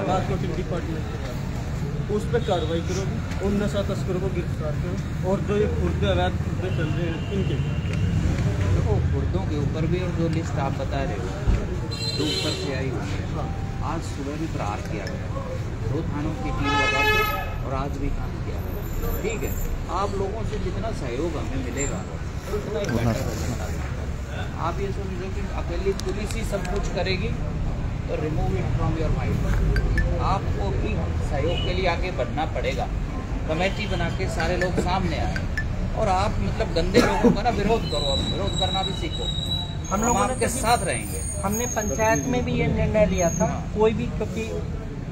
Narcotic department के पास, उस पर कार्रवाई करोगे और नशा तस्करों को गिरफ्तार करो। और जो ये खुर्दे अवैध खुर्दे चल रहे हैं इनके देखो खुर्दों के ऊपर भी, और जो लिस्ट आप बता रहे हो जो ऊपर से आई हुई है, हाँ आज सुबह भी प्रहार किया गया, 2 थानों की टीम लगा के, और आज भी काम किया गया। ठीक है, आप लोगों से जितना सहयोग हमें मिलेगा उतना ही बेटर रिजल्ट आ सकता है। आप ये समझो कि अकेली पुलिस ही सब कुछ करेगी तो remove it from your mind. आपको भी सहयोग के लिए आगे बढ़ना पड़ेगा, कमेटी बना के सारे लोग सामने आए और आप मतलब गंदे लोगों का ना विरोध करो, अब विरोध करना भी सीखो। हम लोग आपके साथ रहेंगे। हमने पंचायत में भी ये निर्णय लिया था, कोई भी, क्योंकि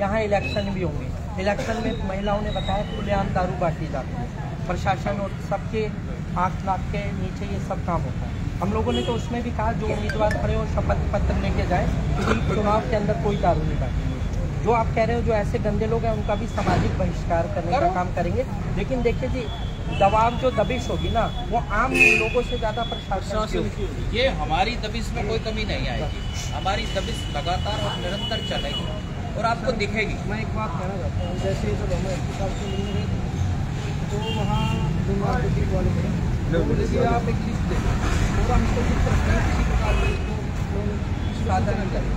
यहाँ इलेक्शन भी होंगे, इलेक्शन में महिलाओं ने बताया खुलेआम दारू बांटी जाती है, प्रशासन और सबके 8 लाख के नीचे ये सब काम होता है। हम लोगों ने तो उसमें भी कहा जो उम्मीदवार खड़े हो शपथ पत्र लेके जाए कि चुनाव के अंदर कोई दारू नहीं बांटेंगे। जो आप कह रहे हो जो ऐसे गंदे लोग हैं उनका भी सामाजिक बहिष्कार करने का काम करेंगे। लेकिन देखिए जी, दबाव जो दबिश होगी ना वो आम लोगों से ज़्यादा प्रशासन की होगी। ये हमारी दबिश में कोई कमी नहीं आएगी, हमारी दबिश लगातार और निरंतर चलेगी और आपको दिखेगी। मैं एक बात कहना चाहता हूँ, जैसे जब हम एसपी साहब से मिलने गए थे तो वहाँ जो मार्केटिंग वाले थे वो बोले कि आप एक लिस्ट दें और हम इसको किस प्रकार से इसको साझा नहीं करें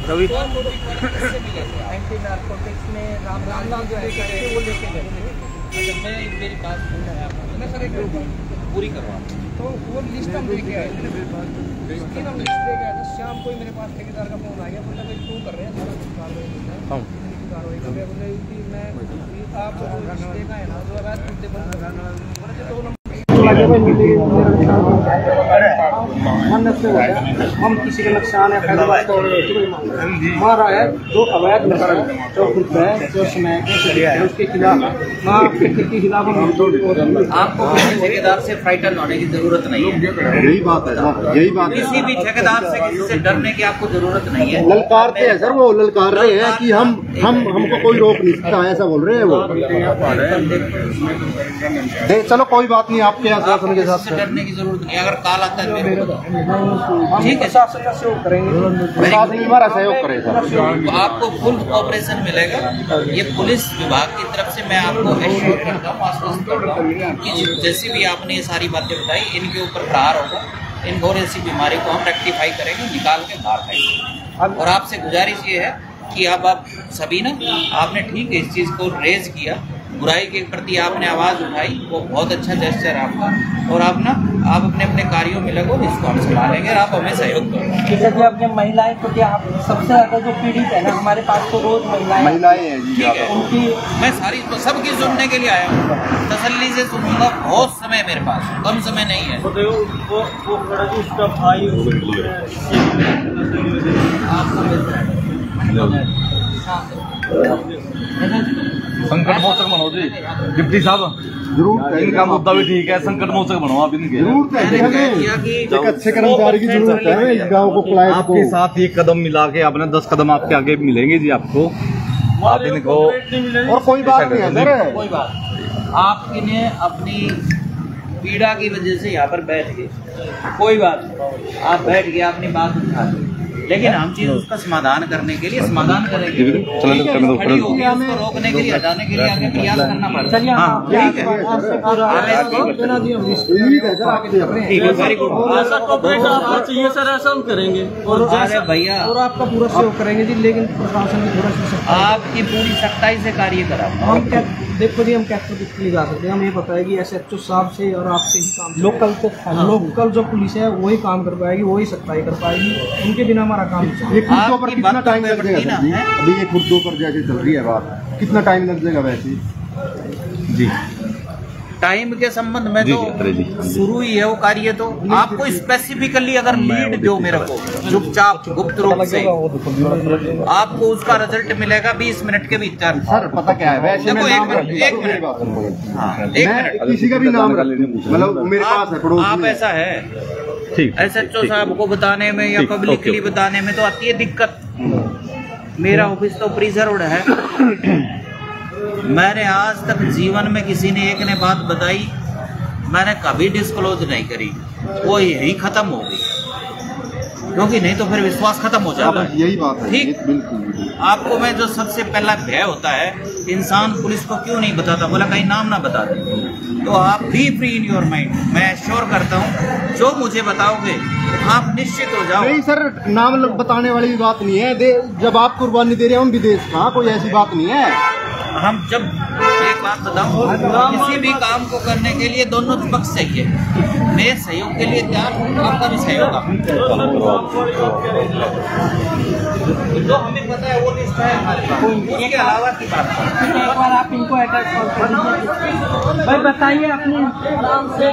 रवि अच्छा, एंटी नारकोटिक्स में रामलाल जो है वो लेके गए। मैं मेरी बात मैं सर एक पूरी करवा, तो वो लिस्ट हम लेके आए थे, इसकी हम लिस्ट लेके आए थे। शाम को ही मेरे पास ठेकेदार का फोन आ गया, बोला भाई क्यों कर रहे हैं सारा कुछ कार्रवाई कर रहे हैं। बोले कि मैं आप लिस्ट लेकर आए ना जो अवैध मुद्दे पर हम किसी का नुकसान है हमारा है जो अवैध जो खुद है जो समय उसके खिलाफ आपको किसी ठेकेदार से फ्राइटन होने की जरूरत नहीं है। यही बात है ना, यही बात है। किसी भी ठेकेदार से किसी से डरने की आपको जरूरत नहीं है। ललकारते हैं सर, वो ललकार रहे हैं कि हमको कोई रोक नहीं सकता, ऐसा बोल रहे हैं वो। चलो कोई बात नहीं, आपके आश्वासन के साथ डरने की जरूरत नहीं। अगर काला ठीक है, प्रशासन का सहयोग करेंगे, प्रशासन हमारा सहयोग करेगा। तो आपको फुल कोऑपरेशन मिलेगा। ये पुलिस विभाग की तरफ से मैं आपको एश्योर करता हूँ, आश्वस्त करता हूँ कि जैसी भी आपने ये सारी बातें बताई इनके ऊपर प्रहार होगा, इन घोर ऐसी बीमारी को हम रेक्टिफाई करेंगे, निकाल के बाहर खाएंगे। और आपसे गुजारिश ये है कि अब आप सभी ना, आपने ठीक है इस चीज़ को रेज किया, बुराई के प्रति आपने आवाज़ उठाई, वो बहुत अच्छा जेस्चर आपका। और आप अपने अपने कार्यों में लगो, इसको हम संभालेंगे और आप हमें सहयोग करो। ठीक है जी, अपने महिलाएं तो क्या आप सबसे ज़्यादा जो पीड़ित है ना, हमारे पास तो रोज महिलाएं हैं जी, ठीक है, उनकी मैं सारी तो सबकी सुनने के लिए आया हूँ, तसल्ली से सुनूंगा। बहुत समय मेरे पास, कम समय नहीं है। संकट मोचक बनो जी डिप्टी साहब, जरूर इनका मुद्दा भी ठीक है, संकट मोचक बनो आप इनके। एक अच्छे कर्मचारी की जरूरत है इस गाँव को, आपके साथ एक कदम मिला के आपने 10 कदम आपके आगे मिलेंगे जी आपको, आप इनको। और कोई बात नहीं है सर, कोई बात आप इन्हें अपनी पीड़ा की वजह से यहाँ पर बैठ गए, कोई बात नहीं, आप बैठ गए, अपनी बात उठा दी, लेकिन हम चीज उसका समाधान करने के लिए समाधान करेंगे। खड़ी होगी उसको रोकने के लिए, हटाने के लिए आगे प्रयास करना पड़ता है। हाँ, ठीक है, वेरी गुड। चाहिए सर, ऐसा हम करेंगे और भैया और आपका पूरा सहयोग करेंगे जी। लेकिन प्रशासन में थोड़ा सा आपकी पूरी सख्ताई से कार्य करा। हम क्या देखो जी, हम कैसे जा सकते हैं, हमें ये पता है कि SHO साहब से और आपसे ही काम, लोकल जो पुलिस है वही काम कर पाएगी, वही सख्ताई कर पाएगी, उनके बिना हमारा काम नहीं चलेगा। ये खुर्दों पर कितना टाइम लग जाएगा सर जी? अभी ये खुर्दों पर जैसे चल रही है बात, कितना टाइम लग जाएगा वैसे जी? टाइम के संबंध में तो शुरू ही है वो कार्य। तो आपको स्पेसिफिकली अगर लीड दो मेरे को चुपचाप गुप्त रूप से, आपको उसका रिजल्ट मिलेगा 20 मिनट के भीतर। सर पता क्या है, वैसे देखो, एक मिनट मैं किसी का भी नाम रख दूं, मतलब मेरे पास है पड़ोस आप में। ऐसा है ठीक, SHO साहब को बताने में या पब्लिकली बताने में तो आती है दिक्कत। मेरा ऑफिस तो प्रिजर्व्ड है। मैंने आज तक जीवन में किसी ने एक ने बात बताई, मैंने कभी डिस्क्लोज नहीं करी, वो यही खत्म हो गई, क्योंकि नहीं तो फिर विश्वास खत्म हो जाता है। यही बात है, ठीक। बिल्कुल। आपको मैं जो सबसे पहला भय होता है, इंसान पुलिस को क्यों नहीं बताता, बोला कहीं नाम ना बता दे। तो आप भी फ्री इन योर माइंड, मैं श्योर करता हूँ जो मुझे बताओगे आप निश्चित हो जाओ। नहीं सर, नाम बताने वाली बात नहीं है। जब आप कुर्बानी दे रहे हैं हम विदेश का, कोई ऐसी बात नहीं है। हम जब एक बात बताऊं, किसी भी काम को करने के लिए दोनों पक्ष चाहिए। मैं सहयोग के लिए तैयार हूँ, आपका भी सहयोग आप जो हमें पता है वो लिस्ट है हमारे पास, इसके अलावा की बात है। एक बार आप इनको अटैच कॉल कर दीजिए भाई, बताइए अपनी आराम से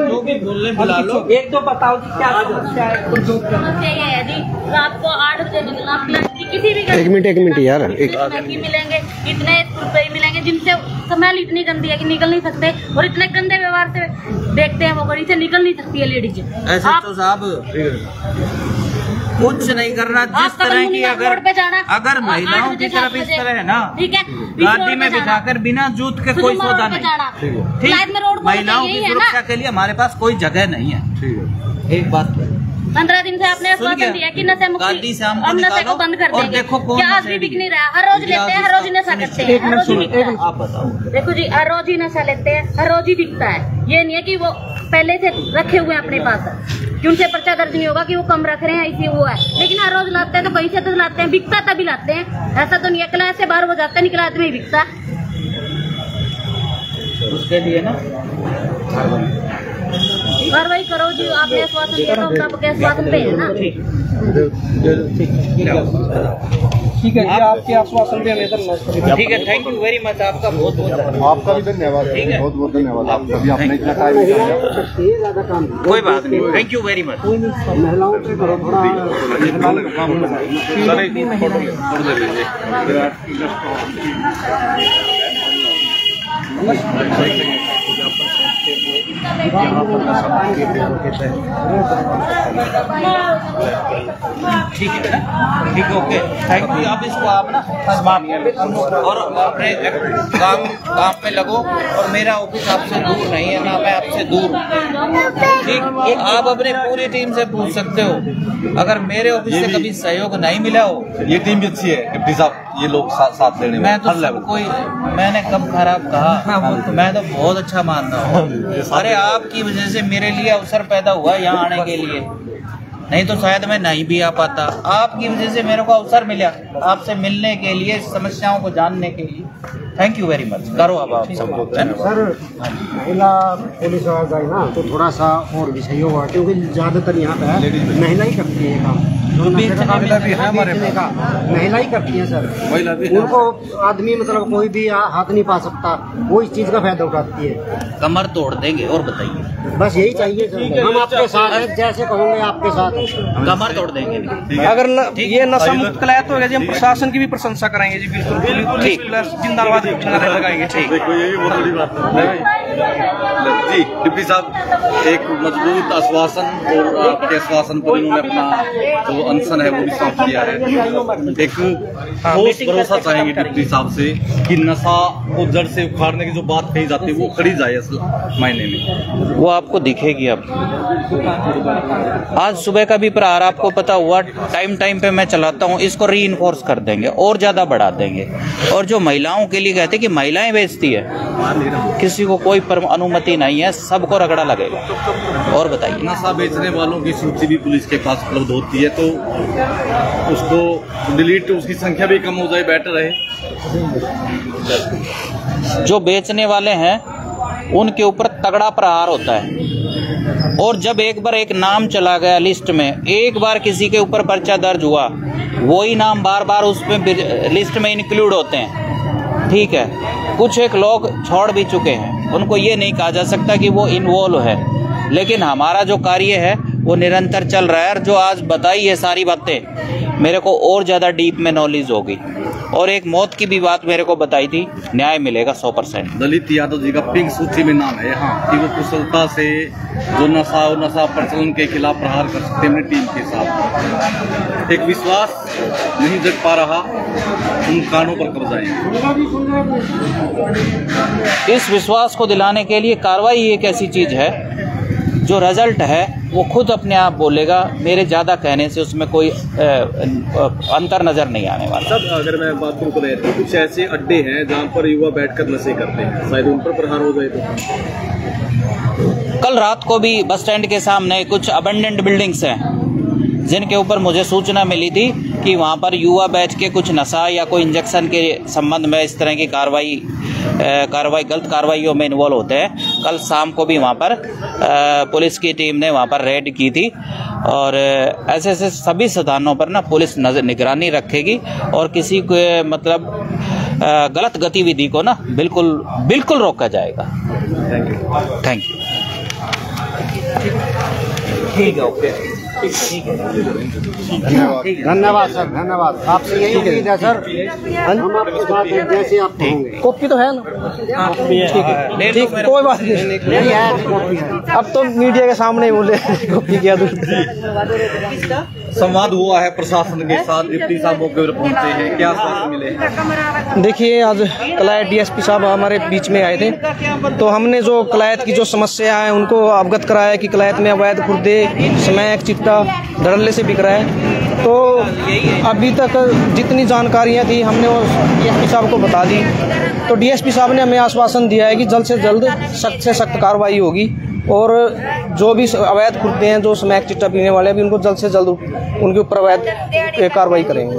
जो भी बोलने बुला लो। एक तो बताओ जी क्या समस्या है। समस्या ये है जी, रात को 8 बजे निकलना, किसी भी एक मिनट यार, मिलेंगे इतने रुपए मिलेंगे जिनसे स्मेल इतनी गंदी है कि निकल नहीं सकते, और इतने गंदे व्यवहार से देखते हैं वो, गड़ी से निकल नहीं सकती है लेडीज। ऐसे तो साहब कुछ नहीं करना, जिस तरह की अगर महिलाओं की तरफ इस तरह है ना, ठीक है, गाड़ी में बिठाकर बिना जूत के कोई सौदा नहीं, ठीक, महिलाओं की सुरक्षा के लिए हमारे पास कोई जगह नहीं है। एक बात 15 दिन से आपने आश्वासन दिया कि नशे मुक्ति, हम नशे को बंद कर देंगे। देखो क्या आज भी बिक नहीं रहा? हर रोज लेते हैं, हर रोज नशा करते हैं, हर रोज ही बिकता है। आप बताओ। देखो जी, हर रोज ही नशा लेते हैं, हर रोज ही बिकता है। ये नहीं है कि वो पहले से रखे हुए हैं अपने पास, कि उनसे पर्चा दर्ज नहीं होगा कि वो कम रख रहे हैं, इसी वो है। लेकिन हर रोज लाते हैं तो कहीं से तो लाते हैं, बिकता तभी लाते हैं। ऐसा तो नहीं है क्लास से बाहर हो जाता है, निकला आदमी बिकता। उसके लिए ना कार्रवाई करो जी, आपने आश्वासन दिया तो हम आपके आश्वासन पे है ना। ठीक है जी, आपके आश्वासन पे हमें ठीक है। थैंक यू वेरी मच, आपका बहुत बहुत आपका भी धन्यवाद, बहुत बहुत धन्यवाद आपका भी, आपने इतना टाइम निकाला। कोई बात नहीं, थैंक यू वेरी मच। महिलाओं से करो ठीक है ना, ठीक, ओके, थैंक यू। आप इसको आप ना और अपने काम में लगो, और मेरा ऑफिस आपसे दूर नहीं है ना, मैं आपसे दूर हूँ, ठीक। आप अपनी पूरी टीम से पूछ सकते हो, अगर मेरे ऑफिस से कभी सहयोग नहीं मिला हो। ये टीम भी अच्छी है डिप्टी साहब, ये लोग साथ लेने में। मैं तो कोई, मैंने कब खराब कहा? मैं तो बहुत अच्छा मानता हूँ। अरे आपकी वजह से मेरे लिए अवसर पैदा हुआ यहाँ आने के लिए, नहीं तो शायद मैं नहीं भी आ पाता। आपकी वजह से मेरे को अवसर मिला आपसे मिलने के लिए, समस्याओं को जानने के लिए। Thank you very much. करो अब आप सब लोग। सर, महिला पुलिस आ जाए ना तो थोड़ा सा और भी सही होगा, क्योंकि ज्यादातर यहाँ पे महिला ही करती है काम। महिला भी है हमारे पास, महिला ही करती है सर। महिला भी उनको आदमी मतलब कोई भी हाथ नहीं पा सकता, वो इस चीज का फायदा उठाती है। कमर तोड़ देंगे। और बताइए, बस यही चाहिए सर, हम आपके साथ हैं, जैसे कहोगे आपके साथ हैं। कमर तोड़ देंगे। अगर ये नशा मुक्त कलायत होगा जी, हम प्रशासन की भी प्रशंसा कराएंगे जी, बिल्कुल जिंदाबाद लगाएंगे। ठीक, देखो ये भी बहुत बड़ी बात है जी। डिप्टी साहब, एक मजबूत आश्वासन, और आपके आश्वासन पर इन्होंने अपना जो अनशन है वो भी साफ किया है। एक ठोस भरोसा चाहेंगे डिप्टी साहब से कि नशा को जड़ से उखाड़ने की जो बात कही जाती है वो खड़ी जाए असल मायने में, वो आपको दिखेगी। अब आज सुबह का भी प्रहार आपको पता हुआ, टाइम पे मैं चलाता हूँ, इसको रीइंफोर्स कर देंगे और ज्यादा बढ़ा देंगे। और जो महिलाओं के लिए कहते हैं कि महिलाएं बेचती है, किसी को कोई अनुमति नहीं है, सबको रगड़ा लगेगा। और बताइए, नशा बेचने वालों की सूची भी पुलिस के पास उपलब्ध होती है, तो उसको डिलीट, उसकी संख्या भी कम हो जाए, बेटर है। जो बेचने वाले हैं उनके ऊपर तगड़ा प्रहार होता है, और जब एक बार एक नाम चला गया लिस्ट में, एक बार किसी के ऊपर पर्चा दर्ज हुआ, वही नाम बार बार उसमें लिस्ट में इंक्लूड होते हैं। ठीक है, कुछ एक लोग छोड़ भी चुके हैं, उनको ये नहीं कहा जा सकता कि वो इन्वॉल्व है, लेकिन हमारा जो कार्य है वो निरंतर चल रहा है। और जो आज बताई है सारी बातें, मेरे को और ज़्यादा डीप में नॉलेज होगी। और एक मौत की भी बात मेरे को बताई थी, न्याय मिलेगा 100%। दलित यादव जी का पिंक सूची में नाम है यहाँ, कि वो कुशलता से जो नशा प्रचलन के खिलाफ प्रहार कर सकते हैं अपनी टीम के साथ। एक विश्वास नहीं जग पा रहा, उन कानों पर कब्जा है। इस विश्वास को दिलाने के लिए कार्रवाई एक ऐसी चीज है जो रिजल्ट है वो खुद अपने आप बोलेगा। मेरे ज़्यादा कहने से उसमें कोई अंतर नज़र नहीं आने वाला। सब अगर मैं बात करूँ तो कुछ ऐसे अड्डे हैं जहाँ पर युवा बैठकर नशे करते हैं, शायद उन पर प्रहार हो जाए तो। कल रात को भी बस स्टैंड के सामने कुछ अबंडेंट बिल्डिंग्स हैं जिनके ऊपर मुझे सूचना मिली थी कि वहाँ पर युवा बैठ के कुछ नशा या कोई इंजेक्शन के संबंध में इस तरह की गलत कार्रवाइयों में इन्वॉल्व होते हैं। कल शाम को भी वहाँ पर पुलिस की टीम ने वहाँ पर रेड की थी और ऐसे ऐसे सभी स्थानों पर ना पुलिस निगरानी रखेगी और किसी को मतलब गलत गतिविधि को ना बिल्कुल रोका जाएगा। Thank you. ठीक है, ओके, ठीक है, धन्यवाद सर, धन्यवाद। आपसे यही उम्मीद है सर, हम आपके साथ हैं जैसे आप कहेंगे। कॉपी तो है ना? ठीक है, ठीक, कोई बात नहीं है। अब तो मीडिया के सामने ही बोले कॉपी किया। संवाद हुआ है प्रशासन के साथ, डिप्टी साहब मौके पर पहुंचे हैं, क्या आश्वासन मिले हैं? देखिए, आज कलायत डीएसपी साहब हमारे बीच में आए थे, तो हमने जो कलायत की जो समस्या है उनको अवगत कराया कि कलायत में अवैध खुर्दे, स्मैक, चिट्टा धड़ल्ले से बिक रहा है। तो अभी तक जितनी जानकारियाँ थी हमने वो डीएसपी साहब को बता दी। तो डीएसपी साहब ने हमें आश्वासन दिया है कि जल्द से जल्द सख्त से सख्त कार्रवाई होगी और जो भी अवैध खुर्दे हैं, जो स्मैक चिट्टा पीने वाले हैं, अभी उनको जल्द से जल्द उनके ऊपर अवैध कार्रवाई करेंगे।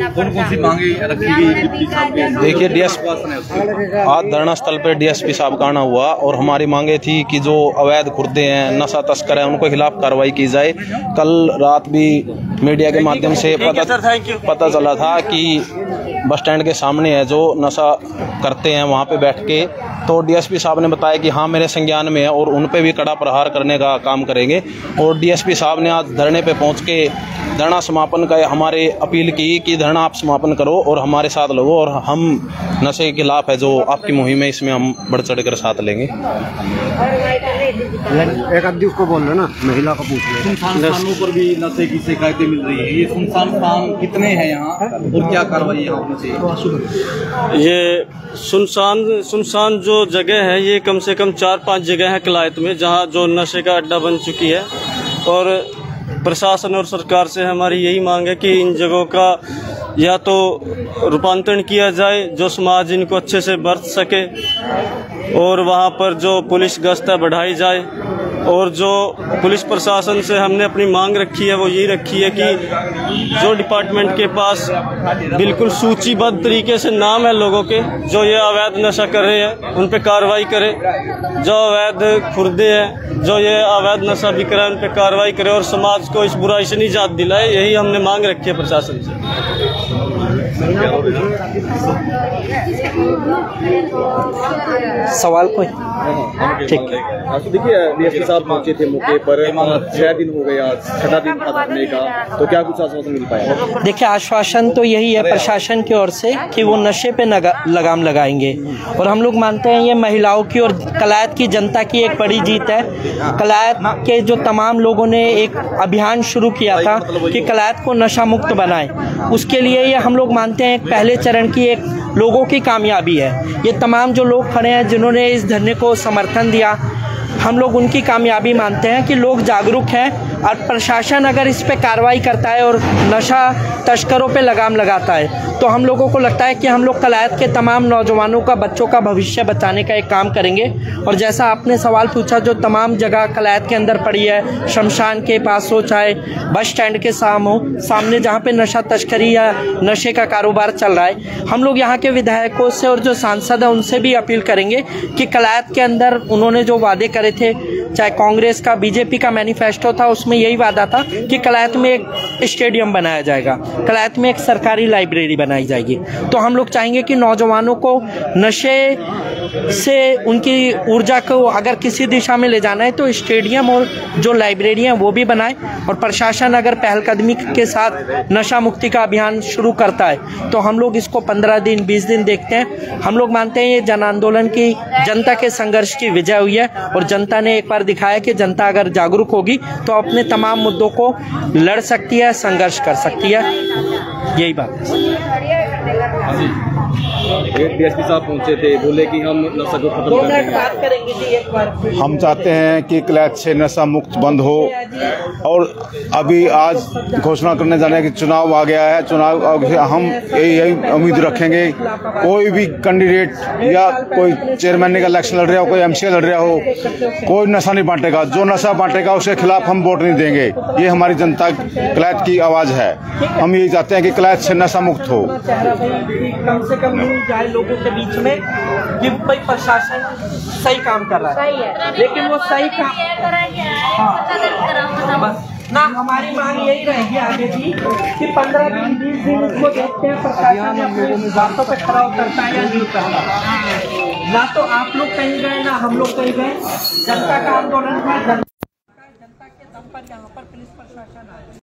कौन सी मांगे रखी गई डिप्टी साहब के? देखिए, आज धरना स्थल पर डीएसपी साहब का आना हुआ और हमारी मांगे थी कि जो अवैध खुर्दे हैं, नशा तस्कर हैं, उनको खिलाफ कार्रवाई की जाए। कल रात भी मीडिया के माध्यम से पता चला था कि बस स्टैंड के सामने है जो नशा करते हैं वहाँ पे बैठ के, तो डीएसपी साहब ने बताया कि हाँ मेरे संज्ञान में है और उन पे भी कड़ा प्रहार करने का काम करेंगे। और डीएसपी साहब ने आज धरने पे पहुँच के धरना समापन का हमारे अपील की कि धरना आप समापन करो और हमारे साथ लगो और हम नशे के खिलाफ है जो आपकी मुहिम है इसमें हम बढ़ चढ़ कर साथ लेंगे। एक आदमी उसको बोल रहे ना, महिला को पूछ ले। सुनसान स्थानों पर भी नशे की शिकायतें मिल रही है, ये सुनसान स्थान कितने हैं यहाँ और क्या कार्रवाई यहाँ होनी चाहिए? ये सुनसान जो जगह है, ये कम से कम 4-5 जगह है कलायत में जहाँ जो नशे का अड्डा बन चुकी है। और प्रशासन और सरकार से हमारी यही मांग है कि इन जगहों का या तो रूपांतरण किया जाए जो समाज इनको अच्छे से बरत सके, और वहाँ पर जो पुलिस गश्त है बढ़ाई जाए। और जो पुलिस प्रशासन से हमने अपनी मांग रखी है वो यही रखी है कि जो डिपार्टमेंट के पास बिल्कुल सूचीबद्ध तरीके से नाम है लोगों के जो ये अवैध नशा कर रहे हैं, उन पे कार्रवाई करें। जो अवैध खुर्दे हैं, जो ये अवैध नशा बिक रहा है, उन पे कार्रवाई करें और समाज को इस बुराई से निजात दिलाए। यही हमने मांग रखी है प्रशासन से। सवाल कोई? ठीक। देखिए, डीएसपी साहब पहुंचे थे मौके पर, 6 दिन हो गए, आज 6वां दिन था धरने का, तो क्या कुछ आश्वासन मिल पाया? देखिए, आश्वासन तो यही है प्रशासन की ओर से कि वो नशे पे लगाम लगाएंगे और हम लोग मानते हैं ये महिलाओं की और कलायत की जनता की एक बड़ी जीत है। कलायत के जो तमाम लोगों ने एक अभियान शुरू किया था कि कलायत को नशा मुक्त बनाएं, उसके लिए ये हम लोग मानते हैं पहले चरण की एक लोगों की कामयाबी है। ये तमाम जो लोग खड़े हैं जिन्होंने इस धरने को समर्थन दिया, हम लोग उनकी कामयाबी मानते हैं कि लोग जागरूक हैं और प्रशासन अगर इस पे कार्रवाई करता है और नशा तस्करों पे लगाम लगाता है तो हम लोगों को लगता है कि हम लोग कलायत के तमाम नौजवानों का, बच्चों का भविष्य बचाने का एक काम करेंगे। और जैसा आपने सवाल पूछा, जो तमाम जगह कलायत के अंदर पड़ी है, शमशान के पास हो चाहे बस स्टैंड के सामने जहाँ पे नशा तस्करी या नशे का कारोबार चल रहा है, हम लोग यहाँ के विधायकों से और जो सांसद है उनसे भी अपील करेंगे कि कलायत के अंदर उन्होंने जो वादे करे थे, चाहे कांग्रेस का, बीजेपी का मैनिफेस्टो था, उसमें यही वादा था कि कलायत में एक स्टेडियम बनाया जाएगा, कलायत में एक सरकारी लाइब्रेरी बनाई जाएगी। तो हम लोग चाहेंगे कि नौजवानों को नशे से उनकी ऊर्जा को अगर किसी दिशा में ले जाना है तो स्टेडियम और जो लाइब्रेरी हैं वो भी बनाए। और प्रशासन अगर पहलकदमी के साथ नशा मुक्ति का अभियान शुरू करता है तो हम लोग इसको 15 दिन 20 दिन देखते हैं। हम लोग मानते हैं ये जन आंदोलन की, जनता के संघर्ष की विजय हुई है और जनता ने एक बार दिखाया कि जनता अगर जागरूक होगी तो अपने तमाम मुद्दों को लड़ सकती है, संघर्ष कर सकती है। यही बात है। डीएसपी साहब पहुंचे थे, बोले कि हम नशा को खत्म 2 कर मिनट देंगे। बात करेंगे जी एक बार। हम चाहते हैं कि क्लैच से नशा मुक्त बंद हो, और अभी आज घोषणा करने जाने की चुनाव आ गया है। चुनाव हम यही उम्मीद रखेंगे, कोई भी कैंडिडेट या कोई चेयरमैन का इलेक्शन लड़ रहा हो, कोई एमसीए लड़ रहा हो, कोई नशा नहीं बांटेगा। जो नशा बांटेगा उसके खिलाफ हम वोट नहीं देंगे। ये हमारी जनता क्लैच की आवाज है। हम यही चाहते हैं कि क्लैच से नशा मुक्त हो। चेहरा भाई कम से कम न्यूज जाए लोगों के बीच में कि भाई प्रशासन सही काम कर रहा सही है, है, लेकिन वो सही काम बस ना। हमारी मांग यही रहेगी आगे भी कि 15-20 दिन इसको देखते हैं प्रशासन अपने बातों पे खरा उतरता है या नहीं उतरता। ना तो आप लोग कहीं गए ना हम लोग कहीं गए। जनता का आंदोलन था, जनता के दम पर यहाँ पर पुलिस प्रशासन आया।